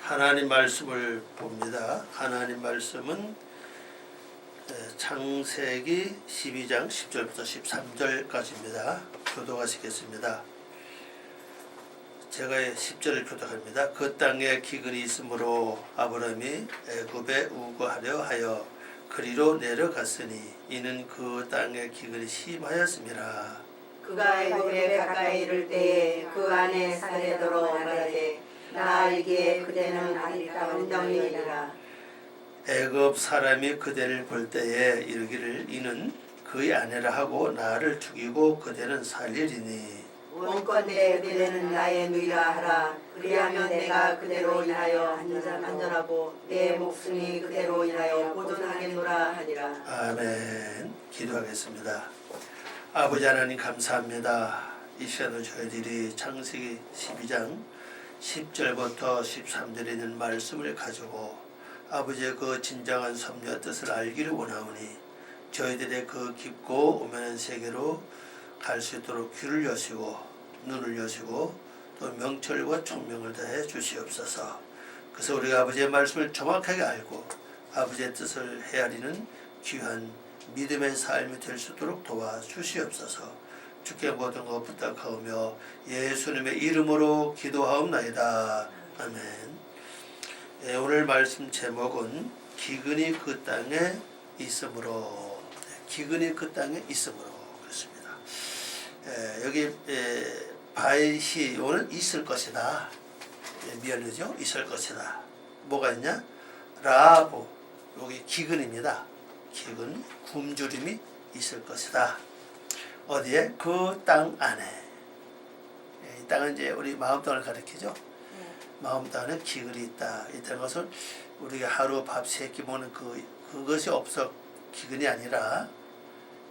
하나님 말씀을 봅니다. 하나님 말씀은 창세기 12장 10절부터 13절까지입니다. 교독하시겠습니다. 제가 10절을 교독합니다. 그 땅에 기근이 있으므로 아브라함이 애굽에 우거하려 하여 그리로 내려갔으니 이는 그 땅에 기근이 심하였음이라. 그가 애굽에 가까이 이를 때에 그 안에 사내도로 말하되 나 알기에 그대는 아리따운 덩이니라. 애굽 사람이 그대를 볼 때에 이르기를 이는 그의 아내라 하고 나를 죽이고 그대는 살리리니 원컨대 그대는 나의 누이라 하라. 그리하면 내가 그대로 인하여 안전하고 내 목숨이 그대로 인하여 보존하겠노라 하니라. 아멘. 기도하겠습니다. 아버지 하나님 감사합니다. 이 시간에 저희들이 창세기 12장 10절부터 13절에 있는 말씀을 가지고 아버지의 그 진정한 섭리와 뜻을 알기를 원하오니 저희들의 그 깊고 오면한 세계로 갈 수 있도록 귀를 여시고 눈을 여시고 또 명철과 총명을 다해 주시옵소서. 그래서 우리가 아버지의 말씀을 정확하게 알고 아버지의 뜻을 헤아리는 귀한 믿음의 삶이 될 수 있도록 도와주시옵소서. 주께 모든 것 부탁하오며 예수님의 이름으로 기도하옵나이다. 아멘. 오늘 말씀 제목은 기근이 그 땅에 있으므로, 기근이 그 땅에 있으므로 그렇습니다. 여기 바이시 오는 있을 것이다. 미연이죠. 있을 것이다. 뭐가 있냐? 라하브, 여기 기근입니다. 기근, 굶주림이 있을 것이다. 어디에? 그 땅 안에. 이 땅은 이제 우리 마음 땅을 가리키죠. 마음 땅에 기근이 있다. 이런 것은 우리가 하루 밥 3끼 먹는 그것이 없어 기근이 아니라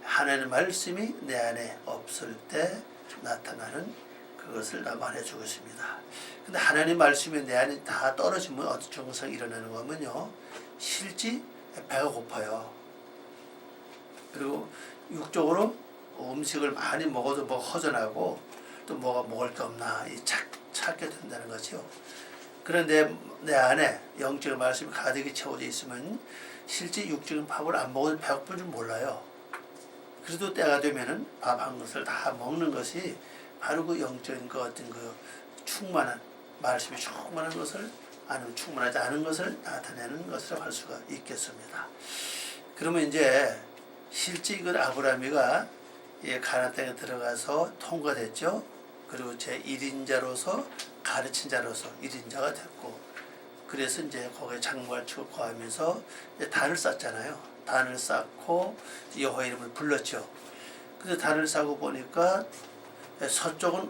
하나님의 말씀이 내 안에 없을 때 나타나는 그것을 말해 주고 있습니다. 근데 하나님 말씀이 내 안에 다 떨어지면 어떤 증상이 일어나는 거면요. 실제 배가 고파요. 그리고 육적으로 음식을 많이 먹어도 뭐 허전하고 또 뭐가 먹을 게 없나 찾게 된다는 거죠. 그런데 내 안에 영적인 말씀이 가득히 채워져 있으면 실제 육적인 밥을 안 먹어도 배고플 줄 몰라요. 그래도 때가 되면은 밥 한 것을 다 먹는 것이 바로 그 영적인 그 어떤 그 충만한 말씀이 충만한 것을 아니면 충만하지 않은 것을 나타내는 것으로 할 수가 있겠습니다. 그러면 이제 실제 이걸 아브라함이가 가나안 땅에 들어가서 통과됐죠. 그리고 제 1인자로서 가르친 자로서 1인자가 됐고, 그래서 이제 거기에 장막을 치고 거하면서 단을 쌓잖아요. 단을 쌓고 여호와 이름을 불렀죠. 그래서 단을 쌓고 보니까 서쪽은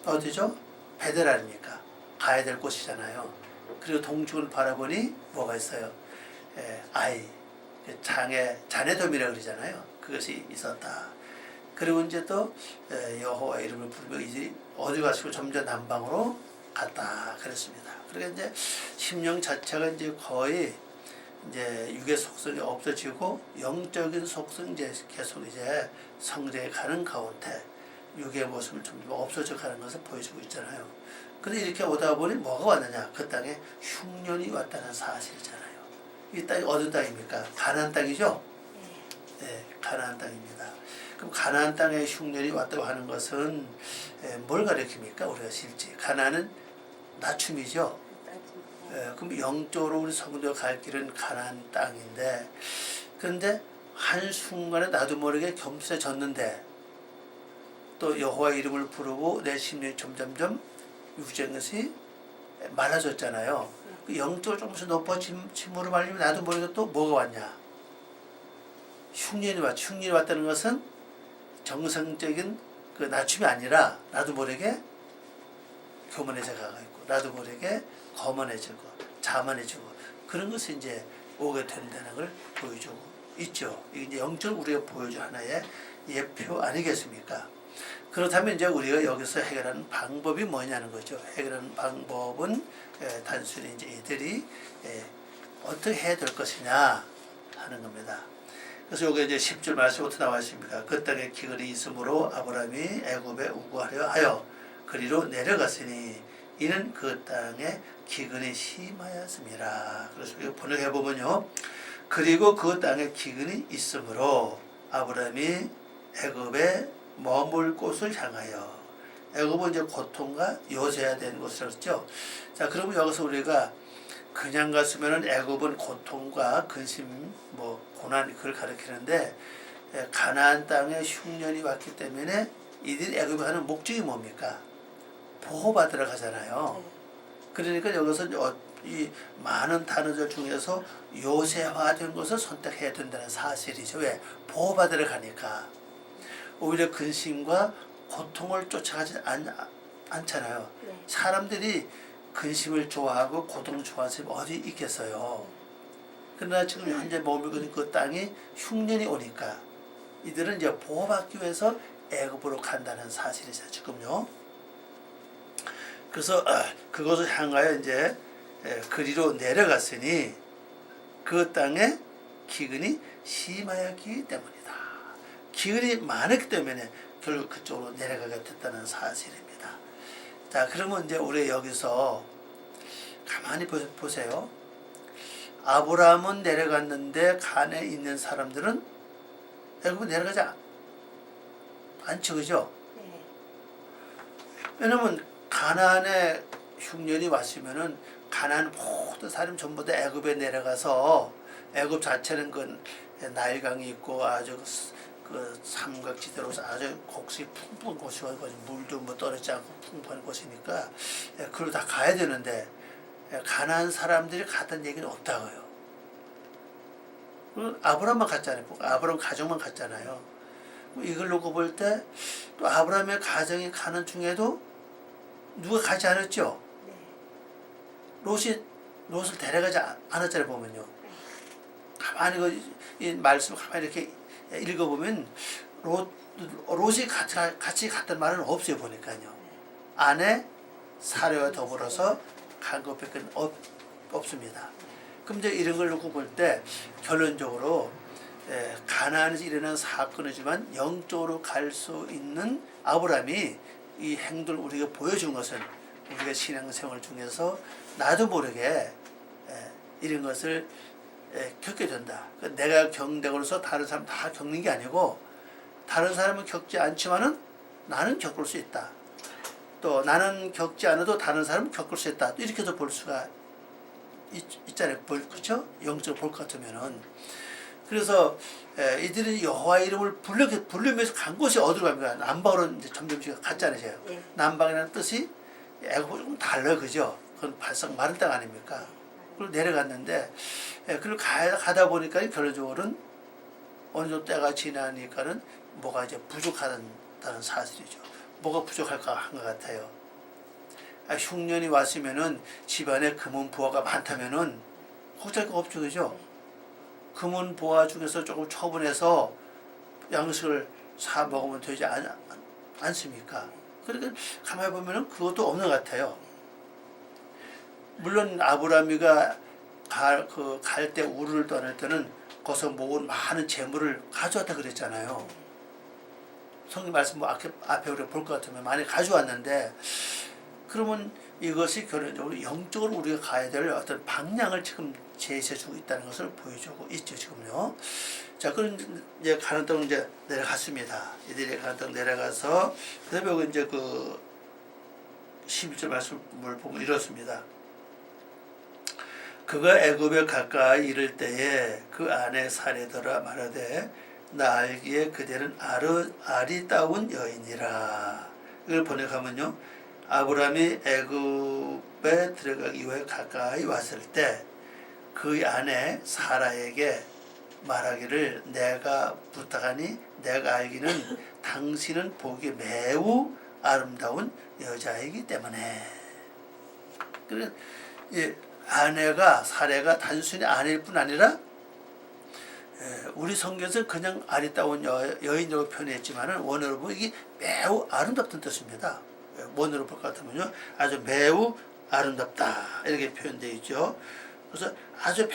어디죠? 베델 아닙니까? 가야 될 곳이잖아요. 그리고 동쪽을 바라보니 뭐가 있어요? 아이, 자네돔이라고 그러잖아요. 그것이 있었다. 그리고 이제 또 여호와 이름을 부르며 이제 어디 가시고 점점 남방으로 갔다 그랬습니다. 그러니까 이제 심령 자체가 이제 거의 이제 육의 속성이 없어지고 영적인 속성 이제 계속 이제 성장해 가는 가운데 육의 모습을 좀 없어져 가는 것을 보여주고 있잖아요. 근데 이렇게 오다 보니 뭐가 왔느냐? 그 땅에 흉년이 왔다는 사실이잖아요. 이 땅이 어느 땅입니까? 가나안 땅이죠? 네, 가나안 땅입니다. 그럼 가나안 땅에 흉년이 왔다고 하는 것은 뭘 가리킵니까? 우리가 실제 가나안은 낮춤이죠. 그럼 영적으로 우리 성도가 갈 길은 가나안 땅인데, 그런데 한순간에 나도 모르게 겸손해졌는데 또 여호와 이름을 부르고 내 심령이 점점점 육적인 것이 많아졌잖아요. 그 영적으로 조금씩 높아짐으로 말미암아 나도 모르게 또 뭐가 왔냐? 흉년이 왔죠. 흉년이 왔다는 것은 정상적인 그 낮춤이 아니라 나도 모르게 교만해져 가고 있고 나도 모르게 거만해지고 자만해지고 그런 것이 이제 오게 된다는 걸 보여주고 있죠. 이게 이제 영적으로 우리가 보여준 하나의 예표 아니겠습니까? 그렇다면 이제 우리가 여기서 해결하는 방법이 뭐냐는 거죠. 해결하는 방법은 단순히 이제 이들이 어떻게 해야 될 것이냐 하는 겁니다. 그래서 여기 이제 10절 말씀이 어떻게 나와 있습니까? 그 땅에 기근이 있으므로 아브라함이 애굽에 우거하려 하여 그리로 내려갔으니 이는 그 땅에 기근이 심하였습니다. 그래서 이거 번역해 보면요. 그리고 그 땅에 기근이 있으므로 아브라함이 애굽에 머물 곳을 향하여, 애굽은 이제 고통과 요새야 되는 곳이라고 했죠. 자, 그러면 여기서 우리가 그냥 갔으면은 애굽은 고통과 근심, 뭐 고난, 그걸 가리키는데, 가나안 땅에 흉년이 왔기 때문에 이들이 애굽에 가는 목적이 뭡니까? 보호받으러 가잖아요. 그러니까 여기서 이 많은 단어들 중에서 요새화된 것을 선택해야 된다는 사실이죠. 왜? 보호받으러 가니까. 오히려 근심과 고통을 쫓아가지 않잖아요. 네. 사람들이 근심을 좋아하고 고통을 좋아하는 사람이 어디 있겠어요. 그러나 지금 현재 머물고 있는 그 땅이 흉년이 오니까 이들은 이제 보호받기 위해서 애굽으로 간다는 사실이죠, 지금요. 그래서 그것을 향하여 이제 그리로 내려갔으니 그 땅에 기근이 심하였기 때문이다. 기근이 많았기 때문에 결국 그쪽으로 내려가게 됐다는 사실입니다. 자, 그러면 이제 우리 여기서 가만히 보세요. 아브라함은 내려갔는데 간에 있는 사람들은 애굽에 내려가지 않죠, 그죠? 네. 왜냐면 가나안에 흉년이 왔으면은 가나안 모든 사람 전부 다 애굽에 내려가서, 애굽 자체는 그 나일강이 있고 아주 그 삼각지대로 아주 곡식이 풍부한 곳이고 물도 뭐 떨어지지 않고 풍부한 곳이니까 그걸 다 가야 되는데 가나안 사람들이 갔다는 얘기는 없다고요. 아브라함만 갔잖아요. 아브라함 가정만 갔잖아요. 이걸 놓고 볼 때 또 아브라함의 가정이 가는 중에도 누가 가지 않았죠? 네. 롯을 데려가지 않았잖아요, 보면요. 가만히 이 말씀을 가만히 이렇게 읽어보면 롯이 같이 갔던 말은 없어요, 보니까요. 아내 사례와 더불어서 간 것밖에 없습니다. 그럼 이제 이런 걸 놓고 볼 때 결론적으로 가나안에서 일어난 사건이지만 영적으로 갈 수 있는 아브라함이 이 행동을 우리가 보여준 것은 우리가 신앙생활 중에서 나도 모르게 이런 것을 겪게 된다. 내가 겪는다고해서 다른 사람 다 겪는 게 아니고 다른 사람은 겪지 않지만은 나는 겪을 수 있다. 또 나는 겪지 않아도 다른 사람은 겪을 수 있다. 이렇게도 볼 수가 있잖아요. 그렇죠? 영적으로 볼 것 같으면은. 그래서 이들이 여호와 이름을 부르면서 간 곳이 어디로 갑니까? 남방으로 이제 점점씩 갔잖아요. 네. 남방이라는 뜻이 애굽은 좀 달라요, 그죠? 그건 발상 마른 땅 아닙니까? 그리고 내려갔는데, 그리고 가다 보니까 결론적으로는 어느 정도 때가 지나니까는 뭐가 이제 부족하다는 사실이죠. 뭐가 부족할까 한 것 같아요. 흉년이 왔으면은 집안에 금은 부화가 많다면은 걱정할 거 없죠, 그죠? 금은 부화 중에서 조금 처분해서 양식을 사 먹으면 되지 않습니까? 그러니까 가만히 보면은 그것도 없는 것 같아요. 물론 아브라함이가 갈 때 우르를 떠날 때는 거기서 모은 많은 재물을 가져왔다 그랬잖아요. 성경 말씀 뭐 앞에 우리가 볼 것 같으면 많이 가져왔는데, 그러면 이것이 결론적으로 영적으로 우리가 가야 될 어떤 방향을 지금 제시해주고 있다는 것을 보여주고 있죠, 지금요. 자, 그럼 이제 가는 땅 이제 내려갔습니다. 이들이 가는 땅 내려가서, 그 다음에 이제 그 11절 말씀을 보면 이렇습니다. 그가 애굽에 가까이 이를 때에 그 아내 사례더라 말하되 나 알기에 그대는 아리따운 여인이라. 이걸 번역하면요, 아브라함이 애굽에 들어가기 위해 가까이 왔을 때 그 아내 사라에게 말하기를 내가 부탁하니 내가 알기는 당신은 보기에 매우 아름다운 여자이기 때문에. 그래, 아내가 사례가 단순히 아내일 뿐 아니라 우리 성경에서 그냥 아리따운 여인이라고 표현했지만은 원어로 보면 이게 매우 아름답다는 뜻입니다. 원어로 볼 것 같으면요, 아주 매우 아름답다 이렇게 표현되어 있죠. 그래서 아주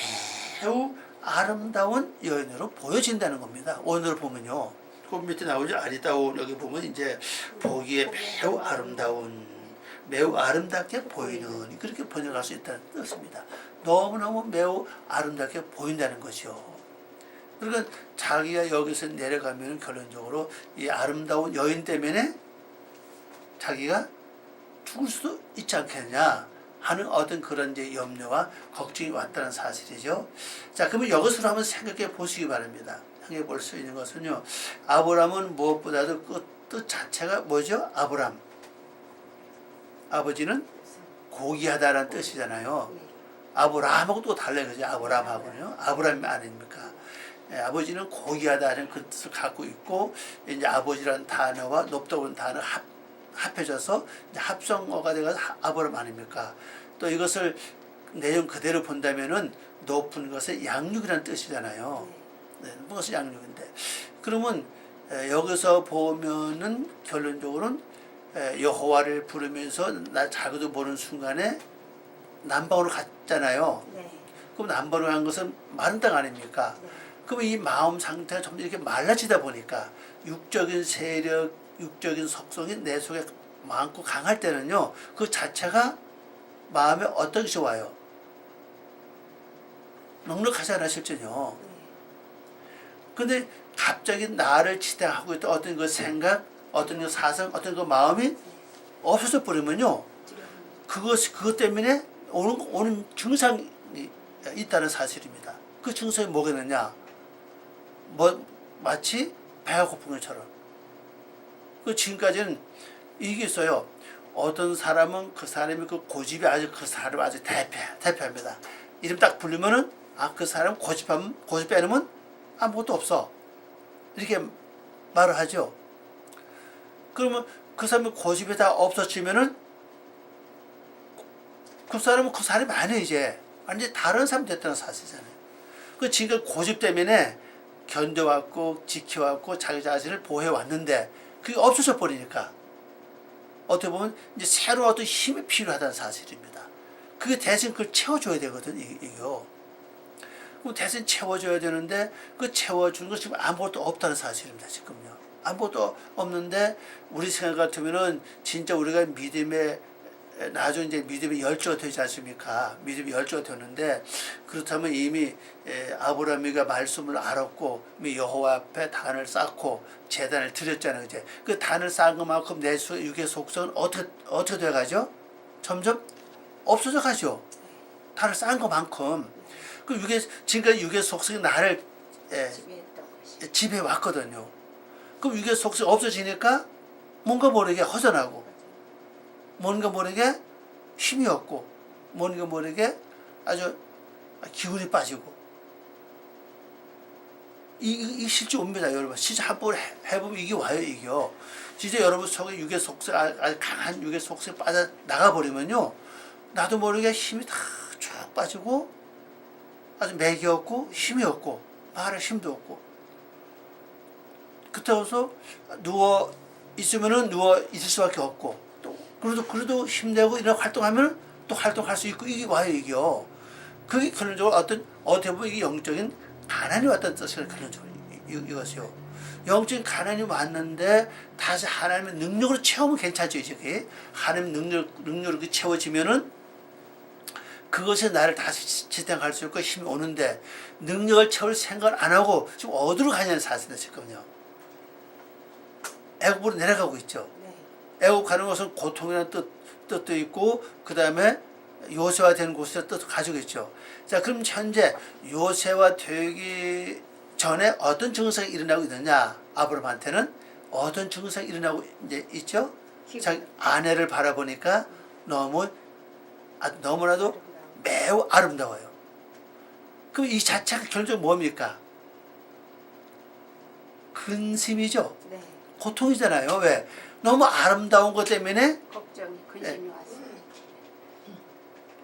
매우 아름다운 여인으로 보여진다는 겁니다. 원어로 보면요. 그 밑에 나오죠. 아리따운, 여기 보면 이제 보기에 매우 아름다운, 매우 아름답게 보이는, 그렇게 번역할 수 있다는 뜻입니다. 너무너무 매우 아름답게 보인다는 것이요. 그러니까 자기가 여기서 내려가면 결론적으로 이 아름다운 여인 때문에 자기가 죽을 수도 있지 않겠냐 하는 어떤 그런 이제 염려와 걱정이 왔다는 사실이죠. 자, 그러면 이것으로 한번 생각해 보시기 바랍니다. 생각해 볼 수 있는 것은요, 아브람은 무엇보다도 그 뜻 자체가 뭐죠? 아브람. 아버지는 고귀하다라는 뜻이잖아요. 아브라함하고 또 달라요. 그죠? 아브람하고는요. 아브람 아닙니까? 예, 아버지는 고귀하다는 그 뜻을 갖고 있고, 이제 아버지라는 단어와 높다는 단어 합해져서 이제 합성어가 돼서 아브람 아닙니까? 또 이것을 내용 그대로 본다면은 높은 것의 양육이라는 뜻이잖아요. 네, 무엇이 양육인데? 그러면 여기서 보면은 결론적으로는 여호와를 부르면서 나 자기도 모르는 순간에 남방으로 갔잖아요. 네. 그럼 남방으로 간 것은 마른 땅 아닙니까? 네. 그럼 이 마음 상태가 점점 이렇게 말라지다 보니까 육적인 세력, 육적인 속성이 내 속에 많고 강할 때는요, 그 자체가 마음에 어떤 것이 와요? 넉넉하잖아, 실제요. 근데 갑자기 나를 지탱하고 있던 어떤 그 생각, 어떤 그 사상, 어떤 그 마음이 없어져 버리면요, 그것 때문에 오는 증상이 있다는 사실입니다. 그 증상이 뭐겠느냐? 마치 배가 고픈 것처럼. 그 지금까지는 이게 있어요. 어떤 사람은 그 사람이 그 고집이 아주 그 사람 아주 대표합니다. 이름 딱 부르면은 그 사람 고집 빼놓으면 아무것도 없어. 이렇게 말을 하죠. 그러면 그 사람이 고집이 다 없어지면은 그 사람은 그 사람이 아니에요, 이제. 완전히 다른 사람이 됐다는 사실이잖아요. 그 지금 고집 때문에 견뎌왔고, 지켜왔고, 자기 자신을 보호해왔는데, 그게 없어져 버리니까, 어떻게 보면 이제 새로운 어떤 힘이 필요하다는 사실입니다. 그게 대신 그걸 채워줘야 되거든, 이게요. 그럼 대신 채워줘야 되는데, 그 채워주는 건 지금 아무것도 없다는 사실입니다, 지금요. 아무것도 없는데, 우리 생각 같으면은, 진짜 우리가 믿음에 나중에 이제 믿음이 열조가 되지 않습니까? 믿음이 열조가 되는데, 그렇다면 이미 아브라함이가 말씀을 알았고 여호와 앞에 단을 쌓고 제단을 드렸잖아요. 이제 그 단을 쌓은 것만큼 내 육의 속성은 어떻게 돼가죠? 점점 없어져 가죠. 단을 쌓은 것만큼. 그 지금까지 육의 속성이 나를 지배해 왔거든요. 그럼 육의 속성이 없어지니까 뭔가 모르게 허전하고, 뭔가 모르게 힘이 없고, 뭔가 모르게 아주 기운이 빠지고, 이 실제 옵니다, 여러분. 진짜 한번 해보면 이게 와요, 이게요. 진짜 여러분 속에 육의 속성, 아주 강한 육의 속성이 빠져 나가버리면요, 나도 모르게 힘이 다 쭉 빠지고, 아주 맥이 없고, 힘이 없고, 말할 힘도 없고. 그때서 누워 있으면은 누워 있을 수밖에 없고, 그래도 힘내고 이런 활동하면 또 활동할 수 있고, 이게 와요, 이게요. 그게 결론적으로 어떻게 보면 이게 영적인 가난이 왔다는 뜻이에요, 결론적으로. 이것이요. 영적인 가난이 왔는데, 다시 하나님의 능력으로 채우면 괜찮죠, 이제. 하나님 능력으로 채워지면은, 그것에 나를 다시 지탱할 수 있고 힘이 오는데, 능력을 채울 생각을 안 하고, 지금 어디로 가냐는 사실은 지금요. 애굽으로 내려가고 있죠. 애굽 가는 것은 고통이라는 뜻도 있고, 그 다음에 요새화 되는 곳에서 뜻을 가지고 있죠. 자, 그럼 현재 요새화 되기 전에 어떤 증상이 일어나고 있느냐? 아브라함한테는 어떤 증상이 일어나고 이제 있죠? 자기 아내를 바라보니까 너무나도 매우 아름다워요. 그럼 이 자체가 결국 뭡니까? 근심이죠. 네. 고통이잖아요. 왜? 너무 아름다운 것 때문에 걱정이 근심이 왔어요.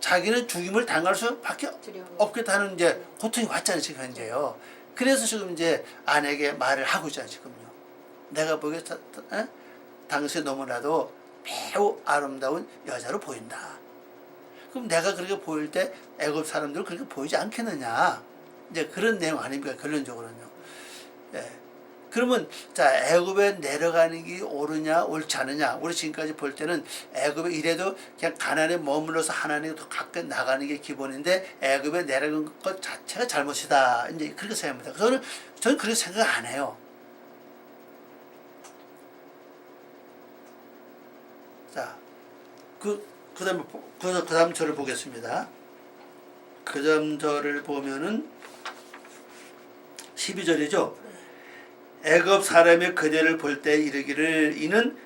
자기는 죽임을 당할 수밖에 없겠다는 이제 고통이 왔잖아요, 지금 현재요. 그래서 지금 이제 아내에게 말을 하고 있잖아요, 지금요. 내가 보기에 당신이 너무나도 매우 아름다운 여자로 보인다. 그럼 내가 그렇게 보일 때 애굽 사람들은 그렇게 보이지 않겠느냐. 이제 그런 내용 아닙니까, 결론적으로는요. 예. 그러면 자, 애굽에 내려가는 게 옳으냐 옳지 않느냐. 우리 지금까지 볼 때는 애굽에 이래도 그냥 가나안에 머물러서 하나님과 더 가까이 나가는 게 기본인데 애굽에 내려간 것 자체가 잘못이다. 이제 그렇게 생각합니다. 저는 그렇게 생각 안 해요. 자, 그다음 절을 보겠습니다. 그다음 절을 보면은 12절이죠. 애굽 사람이 그대를 볼 때 이르기를 이는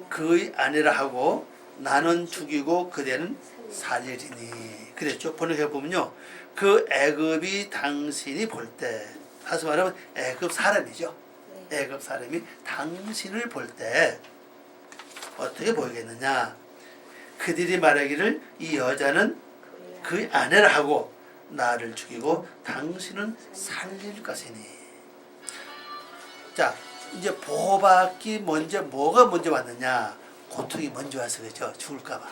그의 아내라 하고 나는 죽이고 그대는 살리리니. 그랬죠. 번역해 보면요. 그 애굽이 당신이 볼 때, 다시 말하면 애굽 사람이죠. 애굽 사람이 당신을 볼 때 어떻게 보이겠느냐. 그들이 말하기를 이 여자는 그의 아내라 하고 나를 죽이고 당신은 살릴 것이니. 자, 이제 보호받기 뭐가 먼저 왔느냐. 고통이 먼저 와서 그죠. 죽을까봐.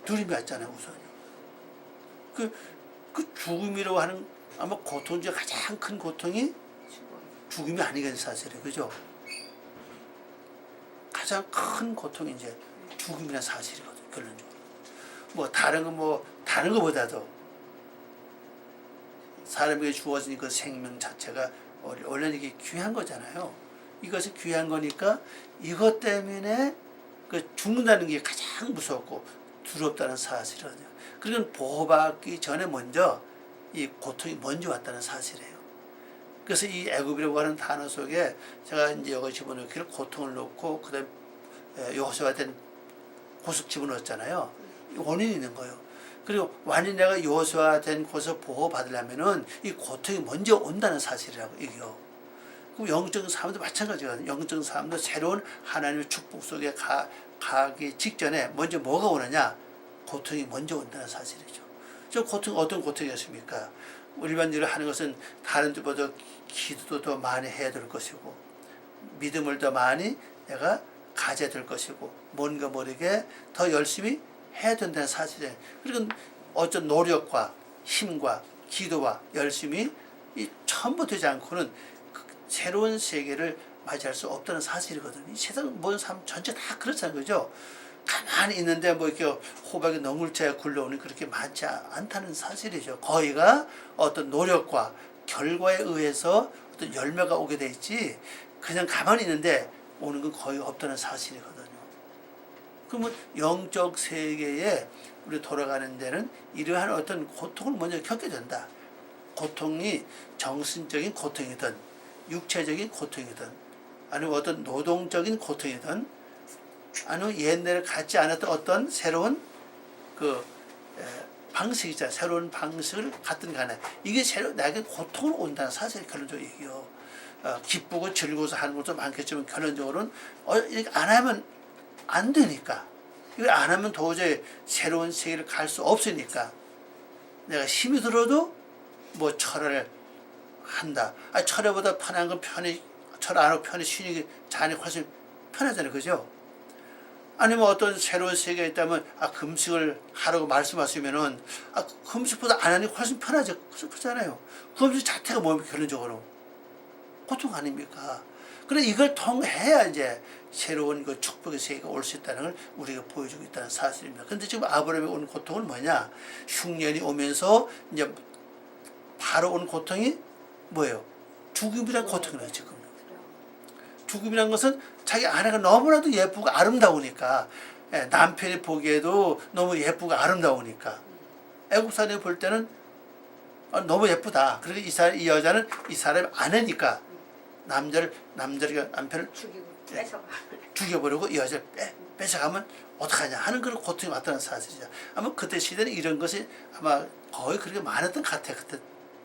두려움이 왔잖아요, 우선요. 그 죽음이라고 하는 아마 고통 중에 가장 큰 고통이 죽음이 아니겠는 사실이에요, 그죠? 가장 큰 고통이 이제 죽음이라는 사실이거든요, 결론적으로. 다른 거보다도 사람에게 주어진 그 생명 자체가 원래는 이게 귀한 거잖아요. 이것이 귀한 거니까 이것 때문에 그 죽는다는 게 가장 무섭고 두렵다는 사실이거든요. 그러니까 보호받기 전에 먼저 이 고통이 먼저 왔다는 사실이에요. 그래서 이 애굽이라고 하는 단어 속에 제가 이제 여기 집어넣기를 고통을 넣고 그다음 여호수아가 된 곳을 집어넣었잖아요. 원인이 있는 거예요. 그리고 완전히 내가 여호수아 된 곳을 보호받으려면은 이 고통이 먼저 온다는 사실이라고 이게요. 그럼 영적 삶도 마찬가지거든요. 영적 삶도 새로운 하나님의 축복 속에 가기 직전에 먼저 뭐가 오느냐? 고통이 먼저 온다는 사실이죠. 저 고통 어떤 고통이었습니까? 일반적으로 하는 것은 다른 데보다 기도도 더 많이 해야 될 것이고 믿음을 더 많이 내가 가져야 될 것이고 뭔가 모르게 더 열심히 해야 된다는 사실이에요. 그리고 어떤 노력과 힘과 기도와 열심히 이 전부 되지 않고는 새로운 세계를 맞이할 수 없다는 사실이거든요. 이 세상 모든 삶 전체 다 그렇잖아요, 그죠? 가만히 있는데 뭐 이렇게 호박이 너물째 굴러오는 그렇게 많지 않다는 사실이죠. 거의가 어떤 노력과 결과에 의해서 어떤 열매가 오게 돼 있지 그냥 가만히 있는데 오는 건 거의 없다는 사실이거든요. 그러면 영적 세계에 우리 돌아가는 데는 이러한 어떤 고통을 먼저 겪게 된다. 고통이 정신적인 고통이든 육체적인 고통이든 아니면 어떤 노동적인 고통이든 아니면 옛날에 갖지 않았던 어떤 새로운 방식이잖아요. 새로운 방식을 갖든 간에 이게 나에게 고통을 온다는 사실이 결론적으로 얘기해요. 기쁘고 즐거워서 하는 것도 많겠지만 결론적으로는 이렇게 안 하면 안 되니까 이걸 안 하면 도저히 새로운 세계를 갈 수 없으니까 내가 힘이 들어도 뭐 철회를 한다. 철회보다 편한 건 철 안 하고 편히 쉬는 게 자연이 훨씬 편하잖아요. 그죠? 아니면 어떤 새로운 세계가 있다면 금식을 하라고 말씀하시면은 금식보다 안 하는 게 훨씬 편하죠. 그렇잖아요. 금식 자체가 뭡니까 결론적으로 고통 아닙니까? 그래 이걸 통해야 이제 새로운 그 축복의 세계가 올 수 있다는 걸 우리가 보여주고 있다는 사실입니다. 그런데 지금 아브라함이 온 고통은 뭐냐? 흉년이 오면서 이제 바로 온 고통이 뭐예요? 죽음이란 고통이에요 지금. 죽음이란 것은 자기 아내가 너무나도 예쁘고 아름다우니까 남편이 보기에도 너무 예쁘고 아름다우니까 애국 사람이 볼 때는 너무 예쁘다. 그리고 이 여자는 이 사람의 아내니까 남편을 죽여버리고 이 여자를 뺏어가면 어떡하냐 하는 그런 고통이 왔다는 사실이죠. 아마 그때 시대는 이런 것이 아마 거의 그렇게 많았던 것 같아요.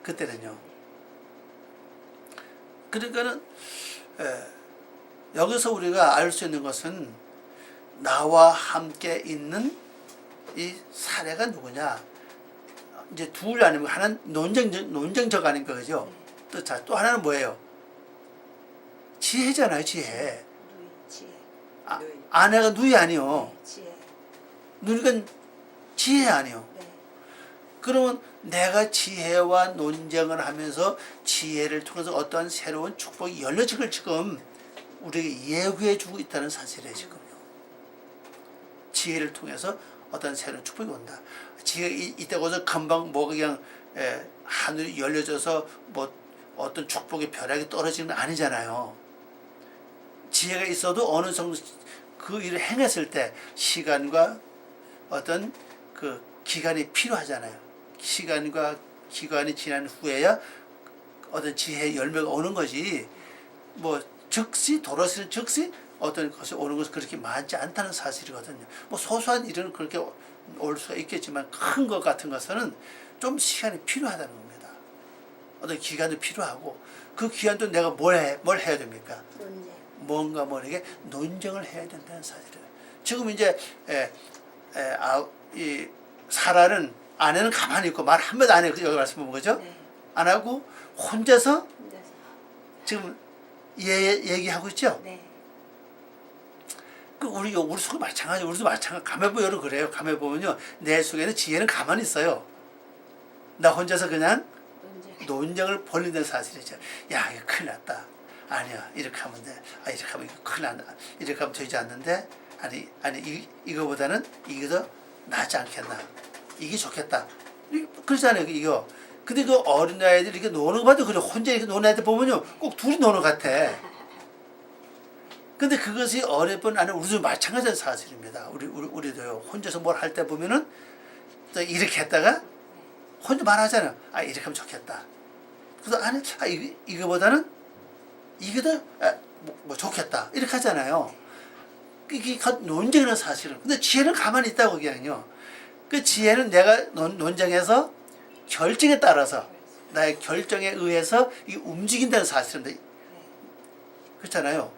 그때는요. 그러니까는 여기서 우리가 알 수 있는 것은 나와 함께 있는 이 사례가 누구냐? 이제 둘 아니면 하나는 논쟁적 아닙니까, 그죠? 또 하나는 뭐예요? 지혜잖아요, 지혜. 아내가 누이 아니요. 누이가 지혜 아니요. 그러면 내가 지혜와 논쟁을 하면서 지혜를 통해서 어떠한 새로운 축복이 열려질 걸 지금 우리에게 예고해 주고 있다는 사실이에요. 지금요. 지혜를 통해서 어떤 새로운 축복이 온다. 지혜가 이때고서 금방 뭐 그냥 하늘이 열려져서 뭐 어떤 축복의 벼락이 떨어지는 건 아니잖아요. 지혜가 있어도 어느 정도 그 일을 행했을 때 시간과 어떤 그 기간이 필요하잖아요. 시간과 기간이 지난 후에야 어떤 지혜의 열매가 오는 거지. 뭐 즉시 돌아서는 즉시 어떤 것이 오는 것은 그렇게 많지 않다는 사실이거든요. 뭐 소소한 일은 그렇게 올 수가 있겠지만 큰 것 같은 것은 좀 시간이 필요하다는 겁니다. 어떤 기간도 필요하고 그 기간도 내가 뭘 해야 됩니까? 논쟁. 뭔가 모르게 논쟁을 해야 된다는 사실이에요. 지금 이제 이 사라는 아내는 가만히 있고 말 한마디 안 해요. 여기 말씀 보면 그죠? 네. 안 하고 혼자서 혼자서. 지금 얘기하고 있죠? 네. 그 우리 속에 마찬가지. 우리도 마찬가지. 가만 보면 그래요. 가만 보면요, 내 속에는 지혜는 가만히 있어요. 나 혼자서 그냥 논쟁. 논쟁을 벌린다는 사실이죠. 야, 이거 큰일 났다. 아니야, 이렇게 하면 돼. 아, 이렇게 하면 이거 큰일 난다. 이렇게 하면 되지 않는데, 이거보다는 이게 더 낫지 않겠나. 이게 좋겠다. 그러잖아요, 이거. 근데 그 어린아이들 이렇게 노는 거 봐도 그래. 혼자 이렇게 노는 애들 보면요, 꼭 둘이 노는 것 같아. 근데 그것이 어릴 뿐 아니라 우리도 마찬가지인 사실입니다. 우리도요, 혼자서 뭘 할 때 보면은 또 이렇게 했다가 혼자 말하잖아요. 아, 이렇게 하면 좋겠다. 그래서 아니, 이거보다는 이게 더 뭐 좋겠다. 이렇게 하잖아요. 이게 논쟁이라는 사실은. 근데 지혜는 가만히 있다고 그냥요. 그 지혜는 내가 논쟁해서 결정에 따라서 나의 결정에 의해서 이게 움직인다는 사실인데 그렇잖아요.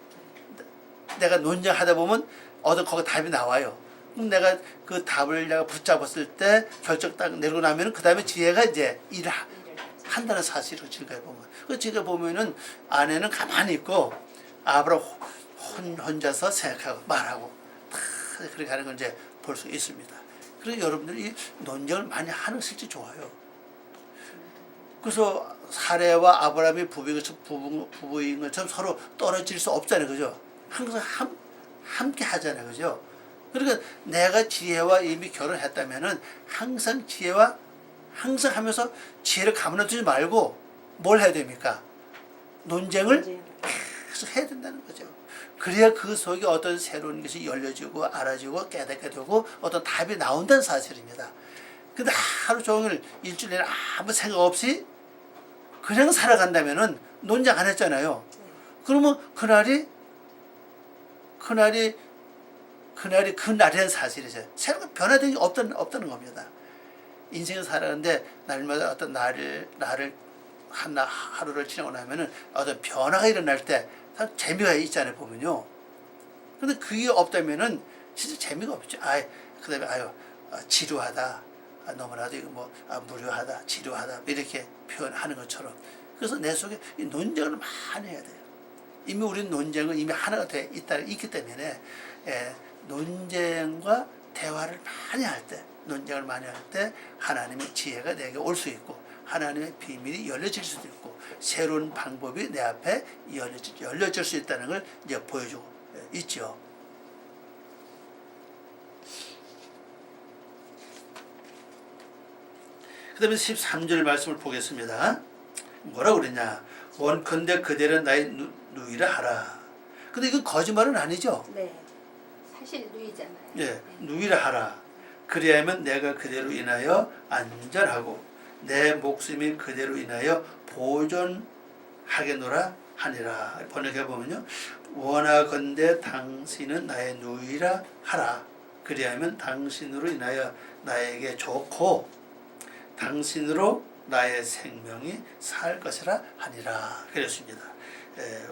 내가 논쟁하다 보면 거기 답이 나와요. 그럼 내가 그 답을 내가 붙잡았을 때 결정 딱 내리고 나면은 그 다음에 지혜가 이제 일을 한다는 사실을 지금까지 보면. 그 지금 보면은 아내는 가만히 있고 아브라함 혼자서 생각하고 말하고 다 그렇게 하는 걸 이제 볼 수 있습니다. 그래서 여러분들이 이 논쟁을 많이 하는 실제 좋아요. 그래서 사례와 아브라함이 부부인 것처럼 서로 떨어질 수 없잖아요. 그죠? 항상 함께 하잖아요. 그죠? 그러니까 내가 지혜와 이미 결혼했다면은 항상 지혜와 항상 하면서 지혜를 가만두지 말고 뭘 해야 됩니까? 논쟁을 계속 해야 된다는 거죠. 그래야 그 속에 어떤 새로운 것이 열려지고 알아지고 깨닫게 되고 어떤 답이 나온다는 사실입니다. 근데 하루 종일 일주일에 아무 생각 없이 그냥 살아간다면은 논쟁 안 했잖아요. 그러면 그날이 그날이라는 사실이죠. 새로운 변화된 게 없다는 겁니다. 인생을 살아가는데 날마다 어떤 하루를 지나고 나면은 어떤 변화가 일어날 때 참 재미가 있잖아요, 보면요. 근데 그게 없다면은 진짜 재미가 없죠. 그 다음에 지루하다. 너무나도 이거 무료하다, 지루하다. 이렇게 표현하는 것처럼. 그래서 내 속에 이 논쟁을 많이 해야 돼요. 이미 우리는 논쟁은 이미 하나가 있기 때문에, 논쟁과 대화를 많이 할 때, 논쟁을 많이 할 때 하나님의 지혜가 내게 올 수 있고 하나님의 비밀이 열려질 수도 있고 새로운 방법이 내 앞에 열려질 수 있다는 걸 이제 보여주고 있죠. 그 다음에 13절 말씀을 보겠습니다. 뭐라고 그랬냐? 원컨대 그대로 나의 누이라 하라. 근데 이건 거짓말은 아니죠? 네. 사실 누이잖아요. 예, 누이라 하라. 그리하면 내가 그대로 인하여 안전하고 내 목숨이 그대로 인하여 보존하겠노라 하니라. 번역해 보면요, 원하건대 당신은 나의 누이라 하라. 그리하면 당신으로 인하여 나에게 좋고 당신으로 나의 생명이 살 것이라 하니라. 그랬습니다.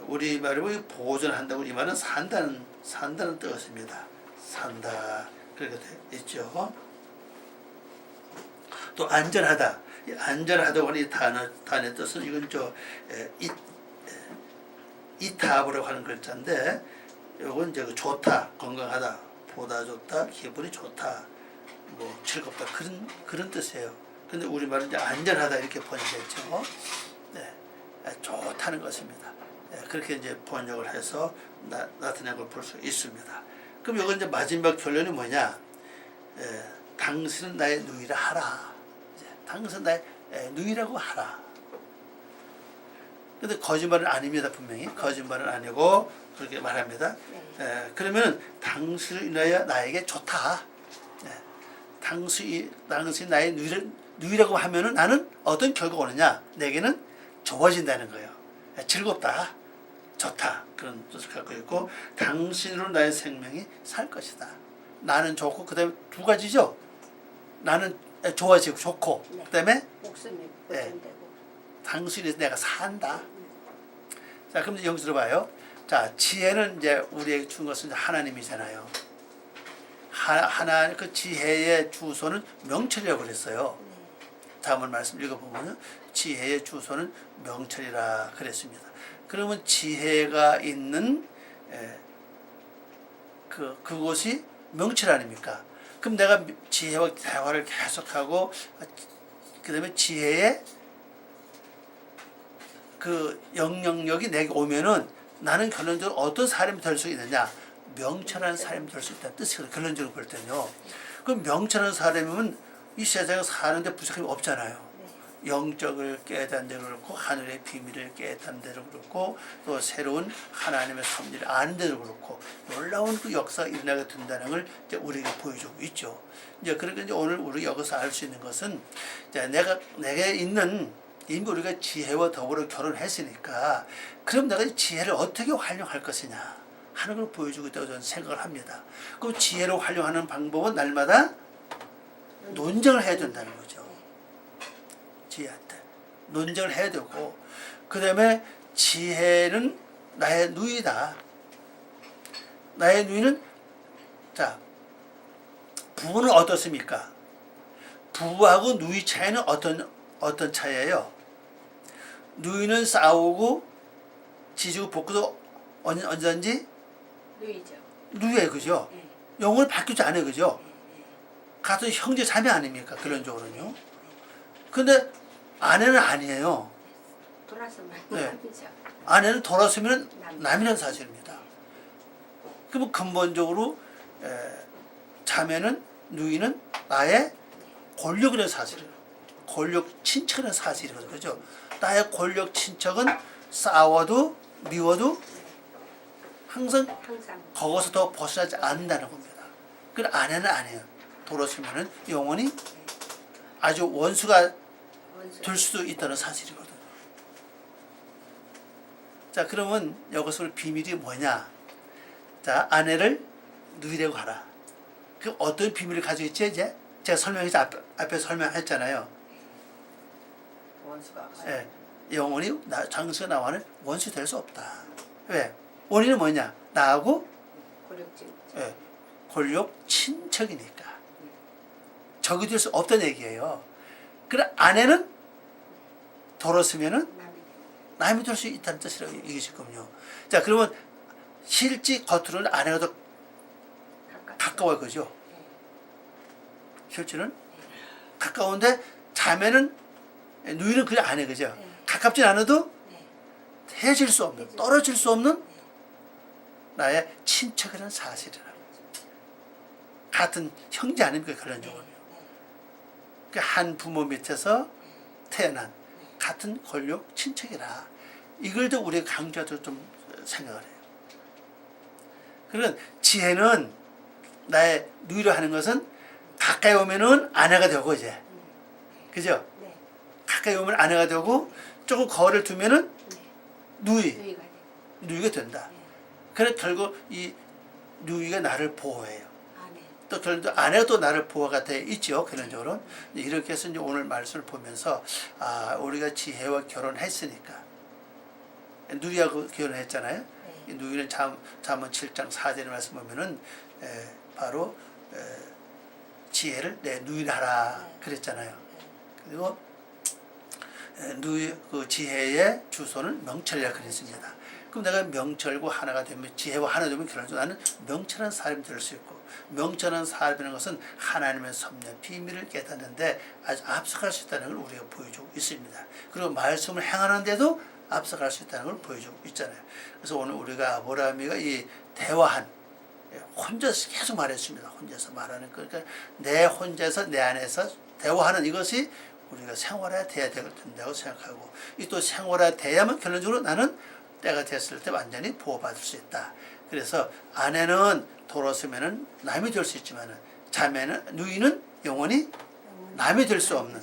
우리 말로 보존한다고 이 말은 산다는 뜻입니다. 산다. 그렇게 돼 있죠. 또 안전하다. 안전하다고 하는 이 단어의 뜻은 이건 이타브라고 하는 글자인데, 이건 이제 좋다, 건강하다, 보다 좋다, 기분이 좋다, 뭐 즐겁다 그런 뜻이에요. 근데 우리말은 이제 안전하다 이렇게 번역했죠. 네, 좋다는 것입니다. 네, 그렇게 이제 번역을 해서 나타낸 걸 볼 수 있습니다. 그럼 이건 이제 마지막 결론이 뭐냐? 당신은 나의 누이라 하라. 당신은 나의 누이라고 하라. 근데 거짓말은 아닙니다. 분명히 거짓말은 아니고 그렇게 말합니다. 그러면 당신을 인하여 나에게 좋다. 당신 나의 누이라고 하면은 나는 어떤 결과가 오느냐? 내게는 좋아진다는 거예요. 즐겁다, 좋다 그런 뜻을 갖고 있고 당신으로 나의 생명이 살 것이다. 나는 좋고 그다음에 두 가지죠. 나는 좋아지고 좋고 그다음에 목숨이 보존되고 당신이 내가 산다. 자, 그럼 여기 들어봐요. 자, 지혜는 이제 우리에게 준 것은 하나님이잖아요. 하나 그 지혜의 주소는 명철이라고 그랬어요. 다음 말씀 읽어보면 지혜의 주소는 명철이라 그랬습니다. 그러면 지혜가 있는 그곳이 명철 아닙니까? 그럼 내가 지혜와 대화를 계속하고 그 다음에 지혜의 그 영향력이 내게 오면은 나는 결론적으로 어떤 사람이 될 수 있느냐? 명철한 사람이 될 수 있다는 뜻이거든요. 결론적으로 볼 때는요. 그럼 명철한 사람이면 이 세상에 사는데 부족함이 없잖아요. 영적을 깨닫는 데도 그렇고 하늘의 비밀을 깨닫는 데도 그렇고 또 새로운 하나님의 섭리를 아는 데도 그렇고 놀라운 그 역사가 일어나게 된다는 걸 이제 우리에게 보여주고 있죠. 이제 그러니까 이제 오늘 우리 여기서 알 수 있는 것은 이제 내게 있는 이미 우리가 지혜와 더불어 결혼했으니까 그럼 내가 지혜를 어떻게 활용할 것이냐 하는 걸 보여주고 있다고 저는 생각을 합니다. 그럼 지혜를 활용하는 방법은 날마다 논쟁을 해야 된다는 거죠. 지혜한테 논쟁을 해야 되고 그 다음에 지혜는 나의 누이다. 나의 누이는 자 부부는 어떻습니까? 부부하고 누이 차이는 어떤 차이예요? 누이는 싸우고 지지고 볶고도 언제든지 누이죠. 누이예요, 그죠? 영혼을 바뀌지 않아요, 그죠? 같은 형제 자매 아닙니까? 결론적으로는요. 근데 아내는 아니에요. 돌아서면 네. 남이죠. 아내는 돌아서면 남이라는 사실입니다. 그러면 근본적으로 자매는 누이는 나의 권력이라는 사실이에요. 권력 친척이라는 사실이거든요. 그죠? 나의 권력 친척은 싸워도 미워도 항상 거기서 더 벗어나지 않는다는 겁니다. 그 아내는 아니에요. 돌아서면은 영원히 아주 원수가 될 수도 있다는 사실이거든요. 자, 그러면 여기서 비밀이 뭐냐? 자, 아내를 누이라고 하라. 그 어떤 비밀을 가지고 있지? 이제 제가 설명해서 앞에 설명했잖아요. 원수가 예, 영원히 장수가 나와는 원수 될 수 없다. 왜? 원인은 뭐냐? 나하고 권력 친척이니까 적이 될 수 없다는 얘기예요. 그래 아내는 돌았으면은 남이 될 수 있다는 뜻이라고 얘기하셨거든요. 자, 그러면 실제 겉으로는 아내가 더 가까워요, 그죠? 실제는 가까운데 자매는 누이는 그냥 안 해, 그죠? 가깝진 않아도 헤어질 수 없는, 떨어질 수 없는 나의 친척이라는 사실이라. 같은 형제 아닙니까, 결론적으로. 한 부모 밑에서 태어난 같은 권력 친척이라. 이걸 더 우리가 강조하도록 좀 생각을 해요. 그러면 지혜는 나의 누이로 하는 것은 가까이 오면은 아내가 되고, 이제. 그죠? 가까이 오면 아내가 되고 조금 거리를 두면은 누이가 된다. 그래 결국 이 누이가 나를 보호해요. 또 결국 아내가 또 나를 보호가 돼 있죠. 결론적으로 이렇게 해서 이제 오늘 말씀을 보면서 우리가 지혜와 결혼했으니까 누이하고 결혼했잖아요. 누이는 잠언 7장 4절의 말씀 보면은 바로 지혜를 내 누이라 하라 그랬잖아요. 그리고 누이 그 지혜의 주소는 명철이라 그랬습니다. 그럼 내가 명철과 하나가 되면 지혜와 하나 되면 결론적으로 나는 명철한 사람이 될 수 있고, 명철한 사람이라는 것은 하나님의 섭리 비밀을 깨닫는데 아주 앞서갈 수 있다는 걸 우리가 보여주고 있습니다. 그리고 말씀을 행하는데도 앞서갈 수 있다는 걸 보여주고 있잖아요. 그래서 오늘 우리가 아브라함이가 이 대화한, 혼자서 계속 말했습니다. 혼자서 말하는 거. 그러니까 내 혼자서 내 안에서 대화하는 이것이 우리가 생활화돼야 된다고 생각하고, 이 또 생활화돼야만 결론적으로 나는 때가 됐을 때 완전히 보호받을 수 있다. 그래서 아내는 돌아서면은 남이 될 수 있지만은 자매는 누이는 영원히 남이 될 수 없는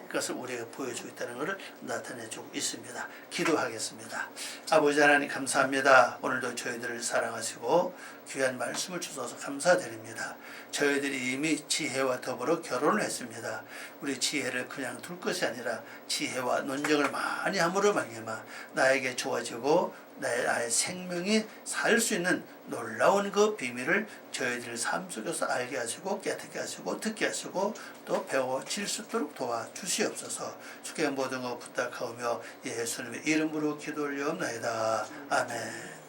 그것을 우리가 보여주고 있다는 것을 나타내주고 있습니다. 기도하겠습니다. 아버지 하나님 감사합니다. 오늘도 저희들을 사랑하시고 귀한 말씀을 주셔서 감사드립니다. 저희들이 이미 지혜와 더불어 결혼을 했습니다. 우리 지혜를 그냥 둘 것이 아니라 지혜와 논쟁을 많이 함으로 말미암아 나에게 좋아지고 나의 생명이 살 수 있는 놀라운 그 비밀을 저희들 삶 속에서 알게 하시고 깨닫게 하시고 듣게 하시고 또 배워질 수 있도록 도와주시옵소서. 주께 모든 것 부탁하오며 예수님의 이름으로 기도 올려옵나이다. 아멘.